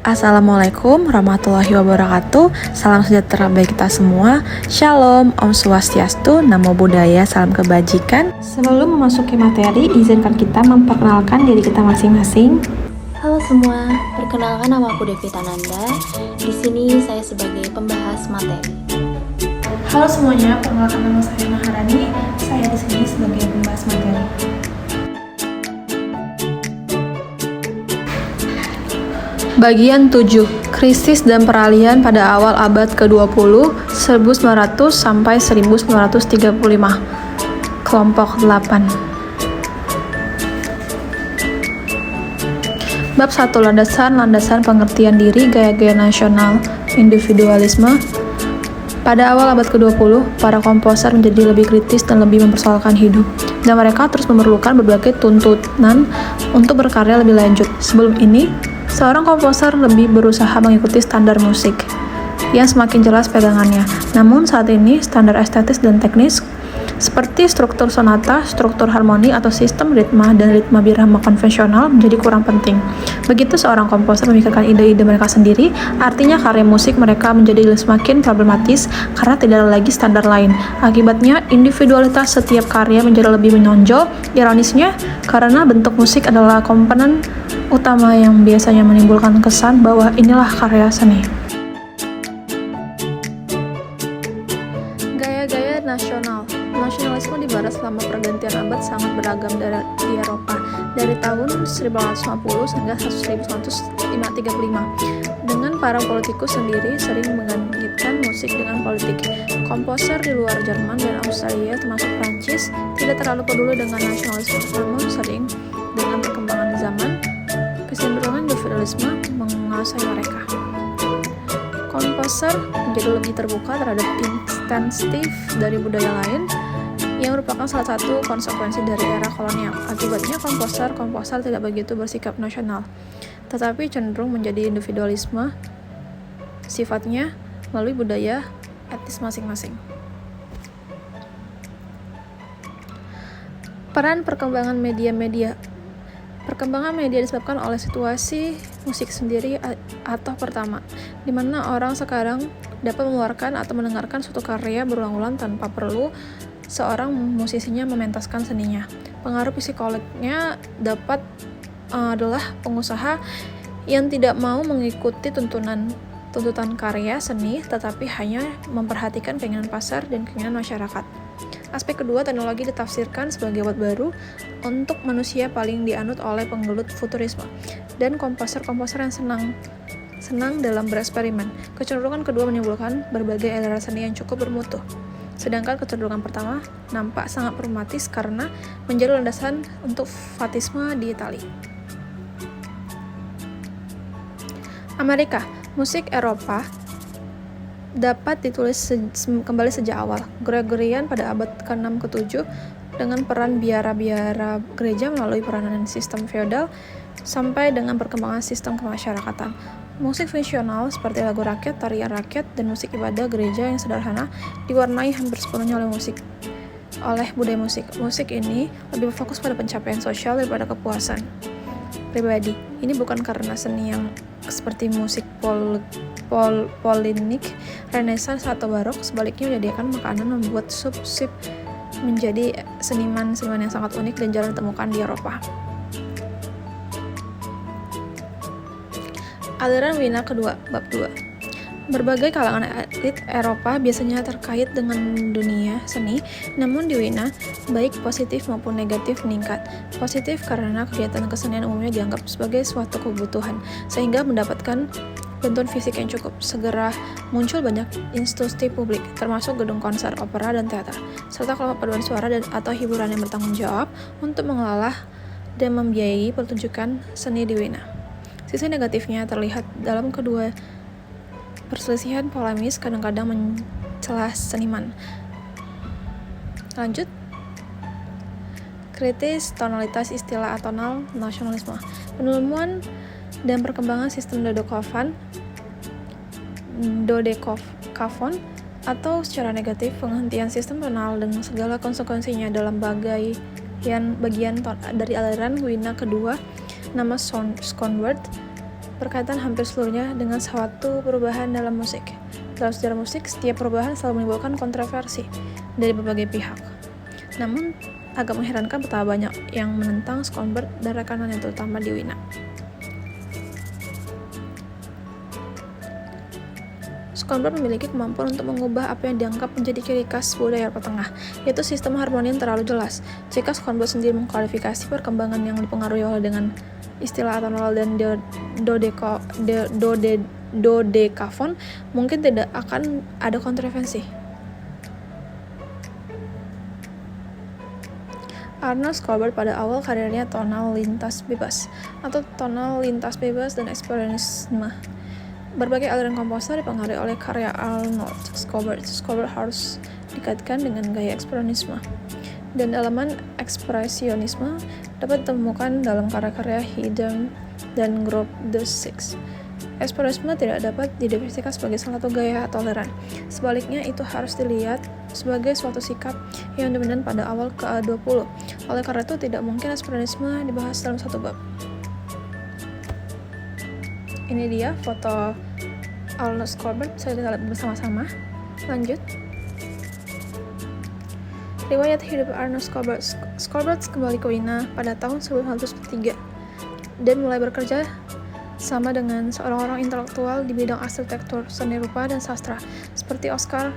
Assalamualaikum warahmatullahi wabarakatuh. Salam sejahtera bagi kita semua. Shalom, Om Swastiastu, Namo Buddhaya, salam kebajikan. Sebelum memasuki materi, izinkan kita memperkenalkan diri kita masing-masing. Halo semua, perkenalkan nama aku Devi Tananda. Di sini saya sebagai pembahas materi. Halo semuanya, perkenalkan nama saya Maharani. Saya di sini sebagai pembahas materi. Bagian 7. Krisis dan peralihan pada awal abad ke-20, 1900 sampai 1935. Kelompok 8. Bab 1. Landasan pengertian diri, gaya-gaya nasional, individualisme. Pada awal abad ke-20, para komposer menjadi lebih kritis dan lebih mempersoalkan hidup, dan mereka terus memerlukan berbagai tuntunan untuk berkarya lebih lanjut. Sebelum ini, seorang komposer lebih berusaha mengikuti standar musik yang semakin jelas pegangannya. Namun saat ini, standar estetis dan teknis seperti struktur sonata, struktur harmoni, atau sistem ritma dan ritma birama konvensional menjadi kurang penting. Begitu seorang komposer memikirkan ide-ide mereka sendiri, artinya karya musik mereka menjadi semakin problematis karena tidak ada lagi standar lain. Akibatnya, individualitas setiap karya menjadi lebih menonjol. Ironisnya, karena bentuk musik adalah komponen utama yang biasanya menimbulkan kesan bahwa inilah karya seni. Gaya-gaya nasional. Nasionalisme di barat selama pergantian abad sangat beragam di Eropa, dari tahun 1850 hingga 1935, dengan para politikus sendiri sering mengaitkan musik dengan politik. Komposer di luar Jerman dan Australia, termasuk Prancis, tidak terlalu peduli dengan nasionalisme, namun sering dengan perkembangan zaman, kecenderungan individualisme menguasai mereka. Komposer menjadi lebih terbuka terhadap insentif dari budaya lain, yang merupakan salah satu konsekuensi dari era kolonial. Akibatnya, komposer tidak begitu bersikap nasional, tetapi cenderung menjadi individualisme sifatnya melalui budaya etnis masing-masing. Peran perkembangan media. Perkembangan media disebabkan oleh situasi musik sendiri atau pertama, di mana orang sekarang dapat mengeluarkan atau mendengarkan suatu karya berulang-ulang tanpa perlu seorang musisinya mementaskan seninya. Pengaruh psikolognya adalah pengusaha yang tidak mau mengikuti tuntutan karya seni, tetapi hanya memperhatikan keinginan pasar dan keinginan masyarakat. Aspek kedua, teknologi ditafsirkan sebagai obat baru untuk manusia paling dianut oleh penggelut futurisme dan komposer-komposer yang senang dalam bereksperimen. Kecenderungan kedua menimbulkan berbagai aliran seni yang cukup bermutu. Sedangkan kecenderungan pertama nampak sangat pragmatis karena menjadi landasan untuk fatisme di Italia. Amerika, musik Eropa dapat ditulis kembali sejak awal Gregorian pada abad ke-6 ke-7 dengan peran biara-biara gereja melalui peranan sistem feodal sampai dengan perkembangan sistem kemasyarakatan. Musik fungsional seperti lagu rakyat, tarian rakyat, dan musik ibadah gereja yang sederhana diwarnai hampir sepenuhnya oleh budaya musik. Musik ini lebih berfokus pada pencapaian sosial daripada kepuasan pribadi. Ini bukan karena seni yang seperti musik polinik, Renaissance atau Barok. Sebaliknya, menyediakan makanan membuat sub-sub menjadi seniman yang sangat unik dan jarang ditemukan di Eropa. Aliran Wina kedua, bab 2. Berbagai kalangan elit Eropa biasanya terkait dengan dunia seni, namun di Wina, baik positif maupun negatif meningkat. Positif karena kegiatan kesenian umumnya dianggap sebagai suatu kebutuhan, sehingga mendapatkan bantuan fisik yang cukup. Segera muncul banyak institusi publik, termasuk gedung konser, opera, dan teater, serta kelompok paduan suara atau hiburan yang bertanggung jawab untuk mengelola dan membiayai pertunjukan seni di Wina. Sisi negatifnya terlihat dalam kedua perselisihan polemis, kadang-kadang mencela seniman. Lanjut. Kritis tonalitas istilah atonal nasionalisme. Penemuan dan perkembangan sistem dodekafon atau secara negatif penghentian sistem tonal dan segala konsekuensinya dalam bagian dari aliran Wina kedua, nama Schönwert berkaitan hampir seluruhnya dengan suatu perubahan dalam musik. Dalam sejarah musik, setiap perubahan selalu menimbulkan kontroversi dari berbagai pihak. Namun, agak mengherankan betapa banyak yang menentang Schoenberg dan rekanannya, terutama di Wina. Schoenberg memiliki kemampuan untuk mengubah apa yang dianggap menjadi ciri khas budaya Eropa Tengah, yaitu sistem harmoni yang terlalu jelas. Jika Schoenberg sendiri mengklarifikasi perkembangan yang dipengaruhi oleh dengan istilah atonal dan dodekafon, mungkin tidak akan ada kontroversi. Arnold Schoenberg pada awal karirnya tonal lintas bebas dan ekspresionisme. Berbagai aliran komposer dipengaruhi oleh karya Arnold Schoenberg. Schoenberg harus dikaitkan dengan gaya ekspresionisme, dan elemen ekspresionisme dapat ditemukan dalam karya-karya Haydn dan Group the Six. Ekspresionisme tidak dapat didefinisikan sebagai salah satu gaya toleran. Sebaliknya, itu harus dilihat sebagai suatu sikap yang dominan pada awal ke-20. Oleh karena itu, tidak mungkin ekspresionisme dibahas dalam satu bab. Ini dia foto Arnold Schoenberg, bisa kita lihat bersama-sama. Lanjut. Riwayat hidup Arnold Schoenberg. Schoenberg kembali ke Wina pada tahun 1903 dan mulai bekerja sama dengan seorang-orang intelektual di bidang arsitektur, seni rupa, dan sastra, seperti Oscar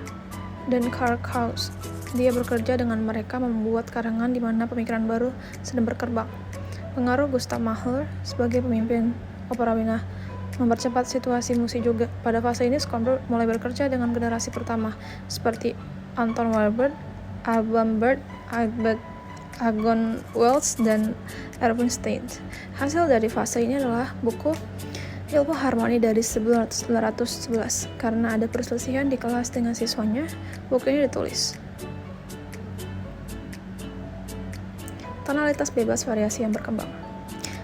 dan Karl Kraus. Dia bekerja dengan mereka membuat karangan di mana pemikiran baru sedang berkembang. Pengaruh Gustav Mahler sebagai pemimpin opera Wina mempercepat situasi musik juga. Pada fase ini, Schoenberg mulai bekerja dengan generasi pertama, seperti Anton Webern, Alban Berg, Egon Wells, dan Erwin Stein. Hasil dari fase ini adalah buku Ilmu Harmoni dari 1911. Karena ada perselisihan di kelas dengan siswanya, buku ini ditulis. Tonalitas bebas, variasi yang berkembang.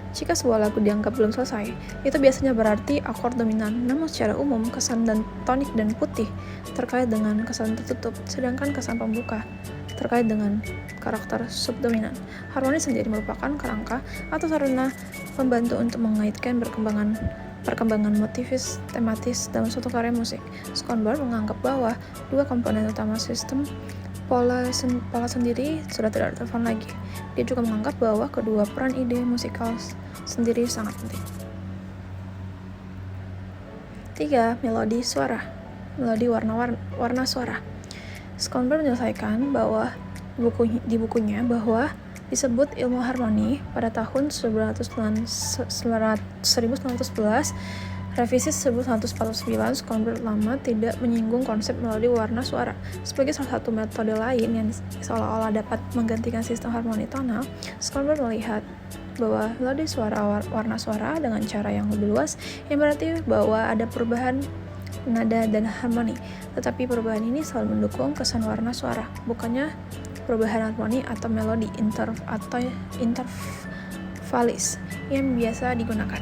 Jika sebuah lagu dianggap belum selesai, itu biasanya berarti akord dominan, namun secara umum kesan dan tonik dan putih terkait dengan kesan tertutup, sedangkan kesan pembuka terkait dengan karakter subdominan. Harmoni sendiri merupakan kerangka atau sarana pembantu untuk mengaitkan perkembangan motifis tematis dalam suatu karya musik. Schoenberg menganggap bahwa dua komponen utama sistem pola sendiri sudah tidak relevan lagi. Dia juga menganggap bahwa kedua peran ide musikal sendiri sangat penting. 3. Melodi suara. Melodi warna suara. Schoenberg menyelesaikan bahwa di bukunya bahwa disebut ilmu harmoni pada tahun 1911, revisi 1949. Schoenberg lama tidak menyinggung konsep melodi warna suara sebagai salah satu metode lain yang seolah-olah dapat menggantikan sistem harmoni tonal. Schoenberg melihat bahwa melodi suara warna suara dengan cara yang lebih luas, yang berarti bahwa ada perubahan nada dan harmoni, tetapi perubahan ini selalu mendukung kesan warna suara, bukannya perubahan harmoni atau melodi intervalis yang biasa digunakan.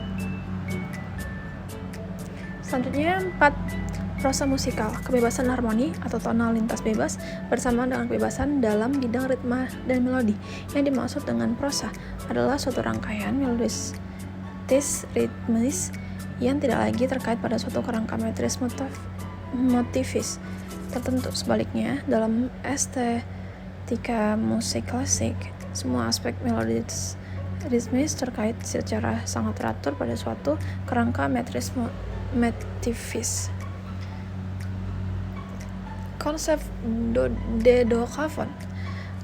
Selanjutnya 4. Prosa musikal, kebebasan harmoni atau tonal lintas bebas bersamaan dengan kebebasan dalam bidang ritme dan melodi. Yang dimaksud dengan prosa adalah suatu rangkaian melodis ritmis yang tidak lagi terkait pada suatu kerangka metris motifis tertentu. Sebaliknya, dalam estetika musik klasik, semua aspek melodis ritmis terkait secara sangat teratur pada suatu kerangka metris motifis. Konsep dodekafon.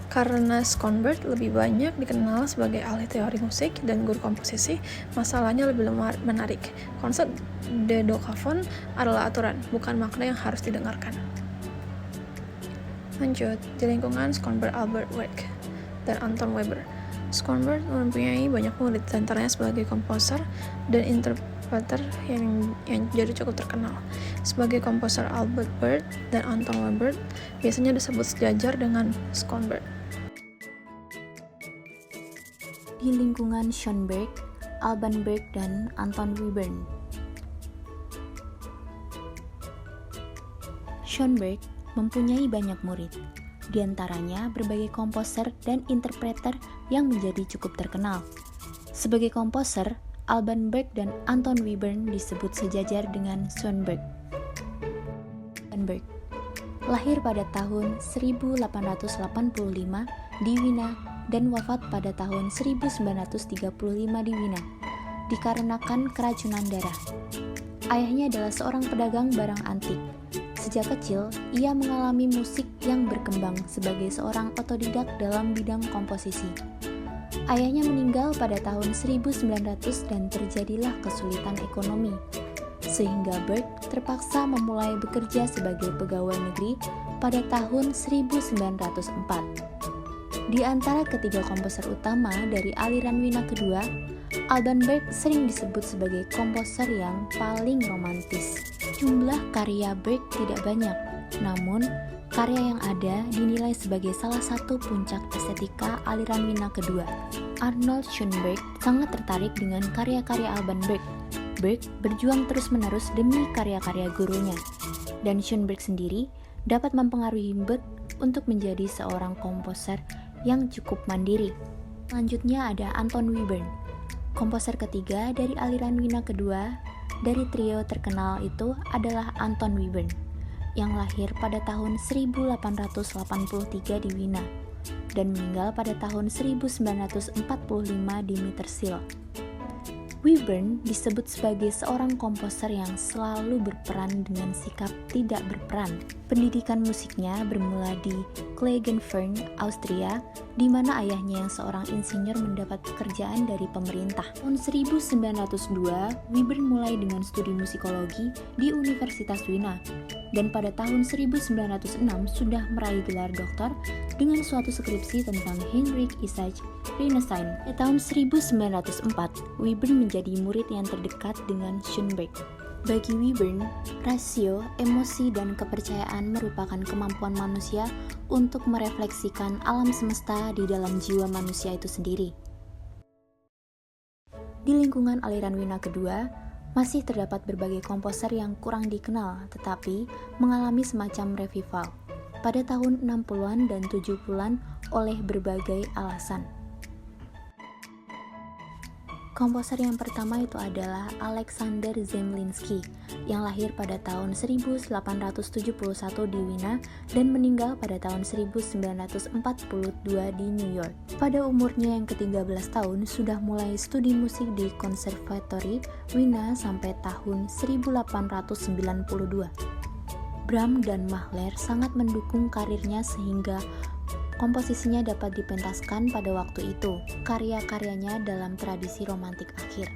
Karena Schoenberg lebih banyak dikenal sebagai ahli teori musik dan guru komposisi, masalahnya lebih menarik. Konsep dodekafon adalah aturan, bukan makna yang harus didengarkan. Lanjut, di lingkungan Schoenberg, Albert Werk, dan Anton Weber. Schoenberg mempunyai banyak murid, antaranya sebagai komposer dan interpreter yang jadi cukup terkenal. Sebagai komposer, Albert Berg dan Anton Weber biasanya disebut sejajar dengan Schoenberg. Di lingkungan Schoenberg, Alban Berg, dan Anton Webern. Schoenberg mempunyai banyak murid, di antaranya berbagai komposer dan interpreter yang menjadi cukup terkenal. Sebagai komposer, Alban Berg dan Anton Webern disebut sejajar dengan Schoenberg. Alban Berg lahir pada tahun 1885 di Wina dan wafat pada tahun 1935 di Wina dikarenakan keracunan darah. Ayahnya adalah seorang pedagang barang antik. Sejak kecil, ia mengalami musik yang berkembang sebagai seorang otodidak dalam bidang komposisi. Ayahnya meninggal pada tahun 1900 dan terjadilah kesulitan ekonomi, sehingga Berg terpaksa memulai bekerja sebagai pegawai negeri pada tahun 1904. Di antara ketiga komposer utama dari aliran Wina kedua, Alban Berg sering disebut sebagai komposer yang paling romantis. Jumlah karya Berg tidak banyak, namun karya yang ada dinilai sebagai salah satu puncak estetika aliran Wina kedua. Arnold Schoenberg sangat tertarik dengan karya-karya Alban Berg. Berg berjuang terus-menerus demi karya-karya gurunya, dan Schoenberg sendiri dapat mempengaruhi Berg untuk menjadi seorang komposer yang cukup mandiri. Selanjutnya ada Anton Webern, komposer ketiga dari aliran Wina kedua. Dari trio terkenal itu adalah Anton Webern, yang lahir pada tahun 1883 di Wina dan meninggal pada tahun 1945 di Mittersill. Webern disebut sebagai seorang komposer yang selalu berperan dengan sikap tidak berperan. Pendidikan musiknya bermula di Klagenfurt, Austria, di mana ayahnya yang seorang insinyur mendapat pekerjaan dari pemerintah. Tahun 1902, Webern mulai dengan studi musikologi di Universitas Wina, dan pada tahun 1906 sudah meraih gelar doktor dengan suatu skripsi tentang Heinrich Isaac Rheinstein. Pada tahun 1904, Webern menjadi murid yang terdekat dengan Schoenberg. Bagi Webern, rasio, emosi, dan kepercayaan merupakan kemampuan manusia untuk merefleksikan alam semesta di dalam jiwa manusia itu sendiri. Di lingkungan aliran Wina kedua, masih terdapat berbagai komposer yang kurang dikenal tetapi mengalami semacam revival pada tahun 60-an dan 70-an oleh berbagai alasan. Komposer yang pertama itu adalah Alexander Zemlinsky yang lahir pada tahun 1871 di Wina dan meninggal pada tahun 1942 di New York. Pada umurnya yang ke-13 tahun sudah mulai studi musik di Konservatori Wina sampai tahun 1892. Brahms dan Mahler sangat mendukung karirnya sehingga komposisinya dapat dipentaskan pada waktu itu. Karya-karyanya dalam tradisi romantik akhir.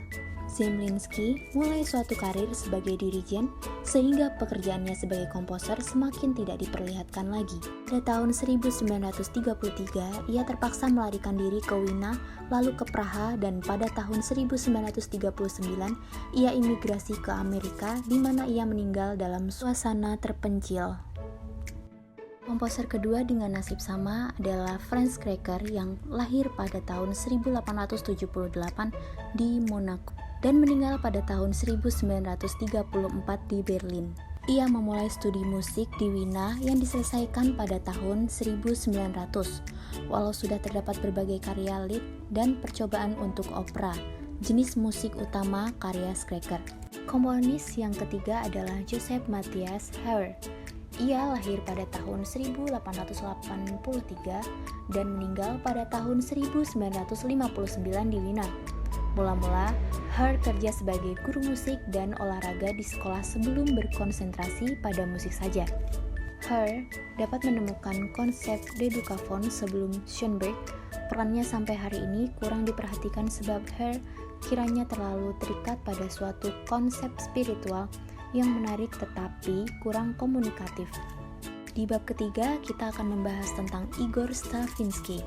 Zemlinsky mulai suatu karir sebagai dirijen sehingga pekerjaannya sebagai komposer semakin tidak diperlihatkan lagi. Pada tahun 1933, ia terpaksa melarikan diri ke Wina, lalu ke Praha, dan pada tahun 1939, ia imigrasi ke Amerika di mana ia meninggal dalam suasana terpencil. Komposer kedua dengan nasib sama adalah Franz Kreker yang lahir pada tahun 1878 di Monaco dan meninggal pada tahun 1934 di Berlin. Ia memulai studi musik di Wina yang diselesaikan pada tahun 1900, walau sudah terdapat berbagai karya lied dan percobaan untuk opera, jenis musik utama karya Kreker. Komponis yang ketiga adalah Joseph Matthias Hauer. Ia lahir pada tahun 1883 dan meninggal pada tahun 1959 di Wina. Mula-mula, Hauer kerja sebagai guru musik dan olahraga di sekolah sebelum berkonsentrasi pada musik saja. Hauer dapat menemukan konsep Dedukavon sebelum Schoenberg. Perannya sampai hari ini kurang diperhatikan sebab Hauer kiranya terlalu terikat pada suatu konsep spiritual yang menarik tetapi kurang komunikatif. Di bab ketiga, kita akan membahas tentang Igor Stravinsky.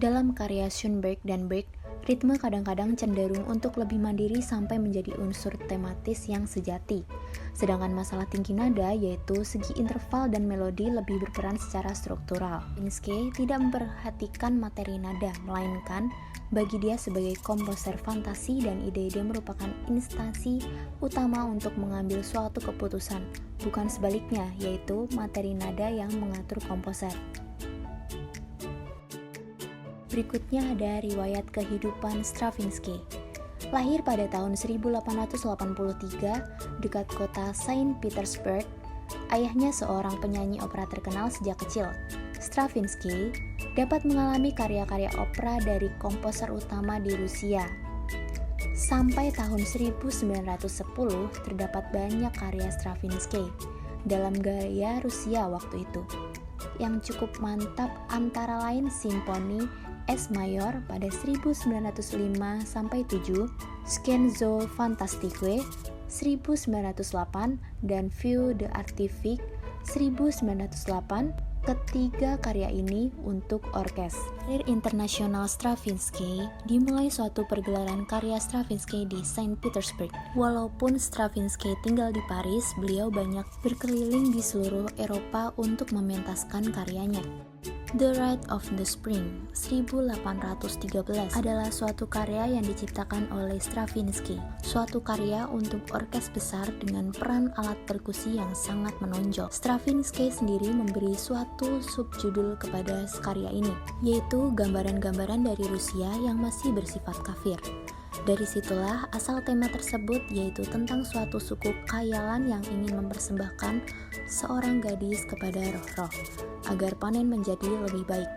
Dalam karya Schoenberg dan Berg, ritme kadang-kadang cenderung untuk lebih mandiri sampai menjadi unsur tematis yang sejati. Sedangkan masalah tinggi nada, yaitu segi interval dan melodi, lebih berperan secara struktural. Stravinsky tidak memperhatikan materi nada, melainkan bagi dia sebagai komposer fantasi dan ide-ide merupakan instansi utama untuk mengambil suatu keputusan, bukan sebaliknya, yaitu materi nada yang mengatur komposer. Berikutnya ada riwayat kehidupan Stravinsky. Lahir pada tahun 1883 dekat kota Saint Petersburg, ayahnya seorang penyanyi opera terkenal sejak kecil. Stravinsky dapat mengalami karya-karya opera dari komposer utama di Rusia. Sampai tahun 1910 terdapat banyak karya Stravinsky dalam gaya Rusia waktu itu. Yang cukup mantap antara lain Simfoni S Mayor pada 1905-7, Scherzo Fantastique 1908, dan Vue d'Artifice 1908. Ketiga karya ini untuk orkes. Karir internasional Stravinsky dimulai suatu pergelaran karya Stravinsky di Saint Petersburg. Walaupun Stravinsky tinggal di Paris, beliau banyak berkeliling di seluruh Eropa untuk mementaskan karyanya. The Rite of the Spring 1813 adalah suatu karya yang diciptakan oleh Stravinsky, suatu karya untuk orkes besar dengan peran alat perkusi yang sangat menonjol. Stravinsky sendiri memberi suatu subjudul kepada karya ini, yaitu gambaran-gambaran dari Rusia yang masih bersifat kafir. Dari situlah asal tema tersebut, yaitu tentang suatu suku khayalan yang ingin mempersembahkan seorang gadis kepada roh-roh agar panen menjadi lebih baik.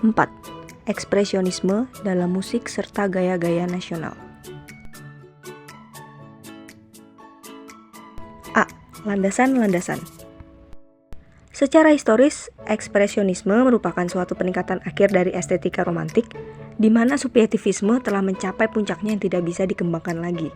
4. Ekspresionisme dalam musik serta gaya-gaya nasional. A. Landasan-landasan. Secara historis, ekspresionisme merupakan suatu peningkatan akhir dari estetika romantik, di mana subjektivisme telah mencapai puncaknya yang tidak bisa dikembangkan lagi.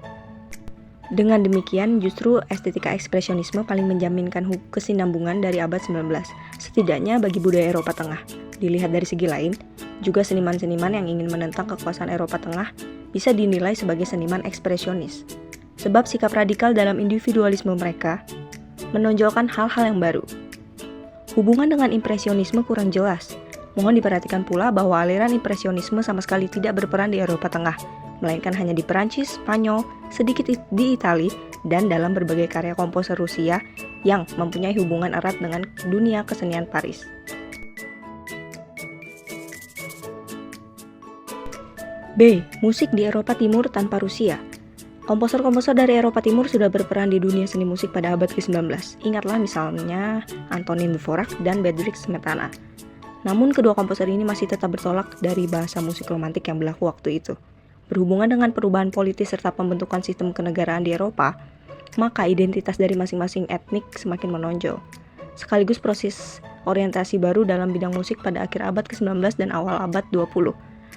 Dengan demikian, justru estetika ekspresionisme paling menjaminkan kesinambungan dari abad 19, setidaknya bagi budaya Eropa Tengah. Dilihat dari segi lain, juga seniman-seniman yang ingin menentang kekuasaan Eropa Tengah bisa dinilai sebagai seniman ekspresionis. Sebab sikap radikal dalam individualisme mereka menonjolkan hal-hal yang baru. Hubungan dengan impresionisme kurang jelas. Mohon diperhatikan pula bahwa aliran impresionisme sama sekali tidak berperan di Eropa Tengah, melainkan hanya di Perancis, Spanyol, sedikit di Italia, dan dalam berbagai karya komposer Rusia yang mempunyai hubungan erat dengan dunia kesenian Paris. B. Musik di Eropa Timur tanpa Rusia. Komposer-komposer dari Eropa Timur sudah berperan di dunia seni musik pada abad ke-19. Ingatlah misalnya Antonin Dvorak dan Bedřich Smetana. Namun kedua komposer ini masih tetap bertolak dari bahasa musik romantik yang berlaku waktu itu. Berhubungan dengan perubahan politis serta pembentukan sistem kenegaraan di Eropa, maka identitas dari masing-masing etnik semakin menonjol. Sekaligus proses orientasi baru dalam bidang musik pada akhir abad ke-19 dan awal abad 20.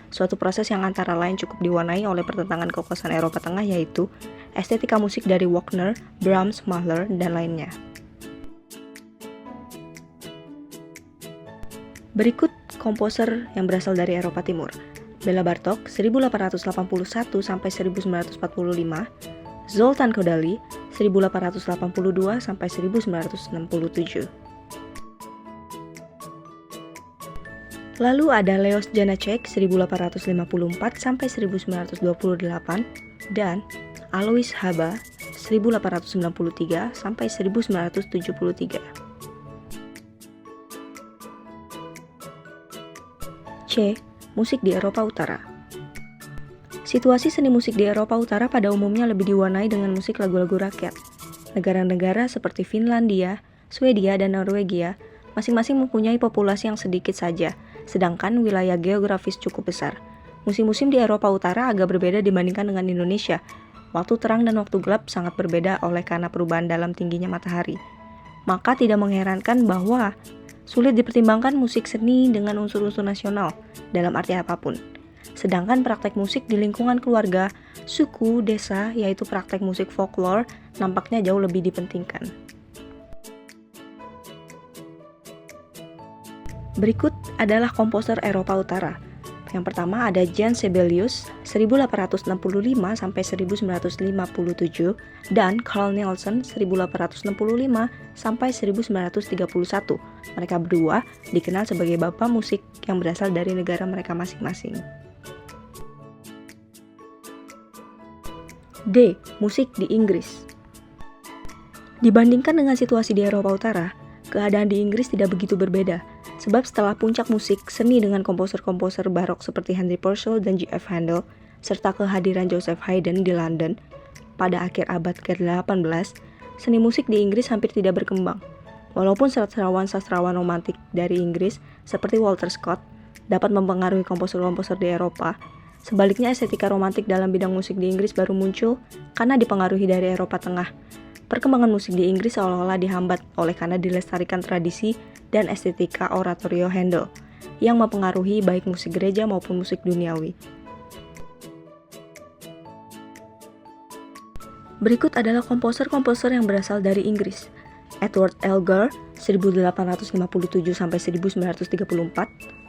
Suatu proses yang antara lain cukup diwarnai oleh pertentangan kekuasaan Eropa Tengah, yaitu estetika musik dari Wagner, Brahms, Mahler, dan lainnya. Berikut komposer yang berasal dari Eropa Timur. Bela Bartok 1881 sampai 1945, Zoltan Kodaly 1882 sampai 1967. Lalu ada Leos Janáček 1854 sampai 1928 dan Alois Haba 1893 sampai 1973. C. Musik di Eropa Utara. Situasi seni musik di Eropa Utara pada umumnya lebih diwarnai dengan musik lagu-lagu rakyat. Negara-negara seperti Finlandia, Swedia, dan Norwegia masing-masing mempunyai populasi yang sedikit saja, sedangkan wilayah geografis cukup besar. Musim-musim di Eropa Utara agak berbeda dibandingkan dengan Indonesia. Waktu terang dan waktu gelap sangat berbeda oleh karena perubahan dalam tingginya matahari. Maka tidak mengherankan bahwa sulit dipertimbangkan musik seni dengan unsur-unsur nasional dalam arti apapun. Sedangkan praktek musik di lingkungan keluarga, suku, desa, yaitu praktek musik folklore, nampaknya jauh lebih dipentingkan. Berikut adalah komposer Eropa Utara. Yang pertama ada Jan Sibelius 1865 sampai 1957 dan Carl Nielsen 1865 sampai 1931. Mereka berdua dikenal sebagai bapak musik yang berasal dari negara mereka masing-masing. D. Musik di Inggris. Dibandingkan dengan situasi di Eropa Utara, keadaan di Inggris tidak begitu berbeda. Sebab setelah puncak musik seni dengan komposer-komposer barok seperti Henry Purcell dan G.F. Handel, serta kehadiran Joseph Haydn di London pada akhir abad ke-18, seni musik di Inggris hampir tidak berkembang. Walaupun sastrawan-sastrawan romantik dari Inggris seperti Walter Scott dapat mempengaruhi komposer-komposer di Eropa, sebaliknya estetika romantik dalam bidang musik di Inggris baru muncul karena dipengaruhi dari Eropa Tengah. Perkembangan musik di Inggris seolah-olah dihambat oleh karena dilestarikan tradisi dan estetika oratorio Handel yang mempengaruhi baik musik gereja maupun musik duniawi. Berikut adalah komposer-komposer yang berasal dari Inggris. Edward Elgar 1857 sampai 1934,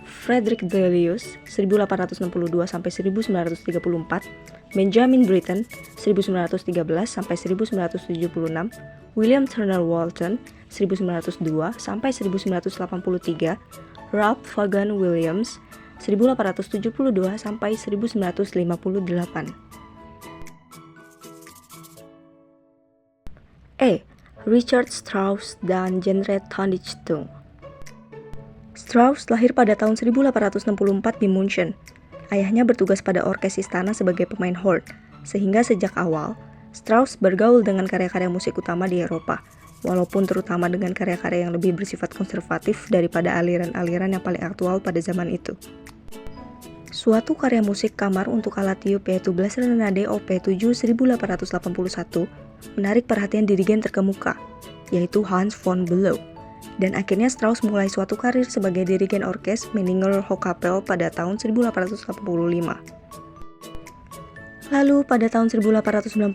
Frederick Delius 1862 sampai 1934, Benjamin Britten 1913 sampai 1976, William Turner Walton 1902 sampai 1983, Ralph Vaughan Williams 1872 sampai 1958. Richard Strauss dan genre Tandichtung. Strauss lahir pada tahun 1864 di München. Ayahnya bertugas pada orkes istana sebagai pemain horn, sehingga sejak awal, Strauss bergaul dengan karya-karya musik utama di Eropa, walaupun terutama dengan karya-karya yang lebih bersifat konservatif daripada aliran-aliran yang paling aktual pada zaman itu. Suatu karya musik kamar untuk alat tiup yaitu Blas Renade Op. 7 1881 menarik perhatian dirigen terkemuka, yaitu Hans von Bülow. Dan akhirnya Strauss mulai suatu karir sebagai dirigen orkes Meininger Hochkapelle pada tahun 1885. Lalu pada tahun 1895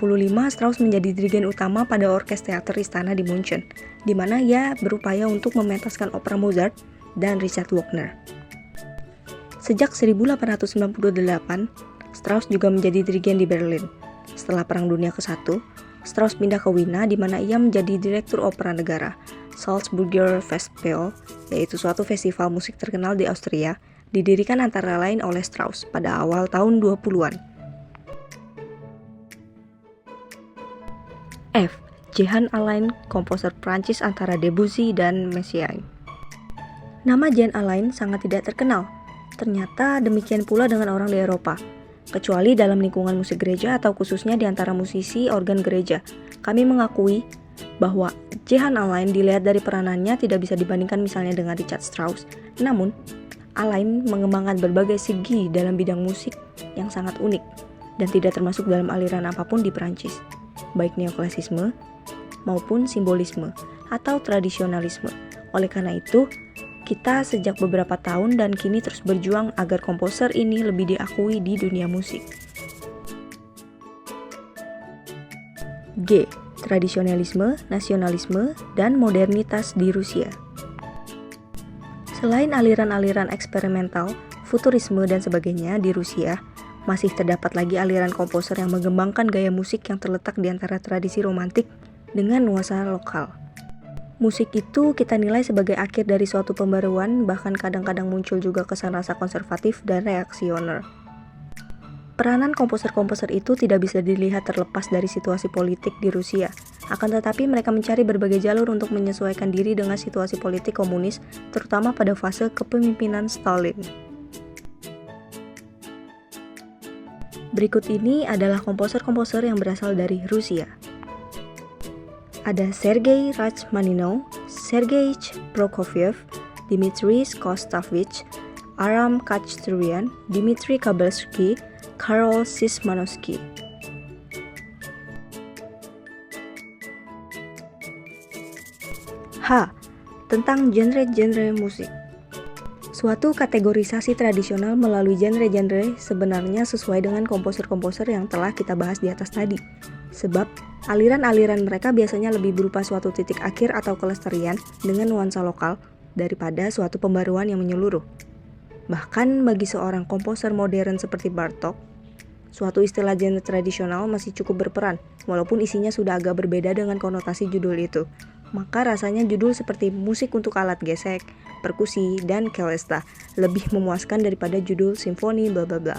Strauss menjadi dirigen utama pada orkes teater istana di München, di mana ia berupaya untuk mementaskan opera Mozart dan Richard Wagner. Sejak 1898, Strauss juga menjadi dirigen di Berlin. Setelah Perang Dunia ke-1, Strauss pindah ke Wina di mana ia menjadi direktur opera negara. Salzburger Festspiel, yaitu suatu festival musik terkenal di Austria, didirikan antara lain oleh Strauss pada awal tahun 20-an. F. Jehan Alain, komposer Prancis antara Debussy dan Messiaen. Nama Jehan Alain sangat tidak terkenal. Ternyata demikian pula dengan orang di Eropa, kecuali dalam lingkungan musik gereja atau khususnya di antara musisi organ gereja. Kami mengakui bahwa Jehan Alain dilihat dari peranannya tidak bisa dibandingkan misalnya dengan Richard Strauss. Namun, Alain mengembangkan berbagai segi dalam bidang musik yang sangat unik dan tidak termasuk dalam aliran apapun di Perancis, baik neoklasisme maupun simbolisme atau tradisionalisme. Oleh karena itu, kita sejak beberapa tahun dan kini terus berjuang agar komposer ini lebih diakui di dunia musik. G. Tradisionalisme, nasionalisme, dan modernitas di Rusia. Selain aliran-aliran eksperimental, futurisme, dan sebagainya di Rusia, masih terdapat lagi aliran komposer yang mengembangkan gaya musik yang terletak di antara tradisi romantik dengan nuansa lokal. Musik itu kita nilai sebagai akhir dari suatu pembaruan, bahkan kadang-kadang muncul juga kesan rasa konservatif dan reaksioner. Peranan komposer-komposer itu tidak bisa dilihat terlepas dari situasi politik di Rusia. Akan tetapi mereka mencari berbagai jalur untuk menyesuaikan diri dengan situasi politik komunis, terutama pada fase kepemimpinan Stalin. Berikut ini adalah komposer-komposer yang berasal dari Rusia. Ada Sergei Rachmaninov, Sergei Prokofiev, Dmitri Shostakovich, Aram Khachaturian, Dmitri Kabelsky, Karol Szymanowski. H. Tentang genre-genre musik. Suatu kategorisasi tradisional melalui genre-genre sebenarnya sesuai dengan komposer-komposer yang telah kita bahas di atas tadi. Sebab aliran-aliran mereka biasanya lebih berupa suatu titik akhir atau kelestarian dengan nuansa lokal daripada suatu pembaruan yang menyeluruh. Bahkan bagi seorang komposer modern seperti Bartók, suatu istilah genre tradisional masih cukup berperan, walaupun isinya sudah agak berbeda dengan konotasi judul itu. Maka rasanya judul seperti musik untuk alat gesek, perkusi, dan kelesta lebih memuaskan daripada judul simfoni bla bla bla.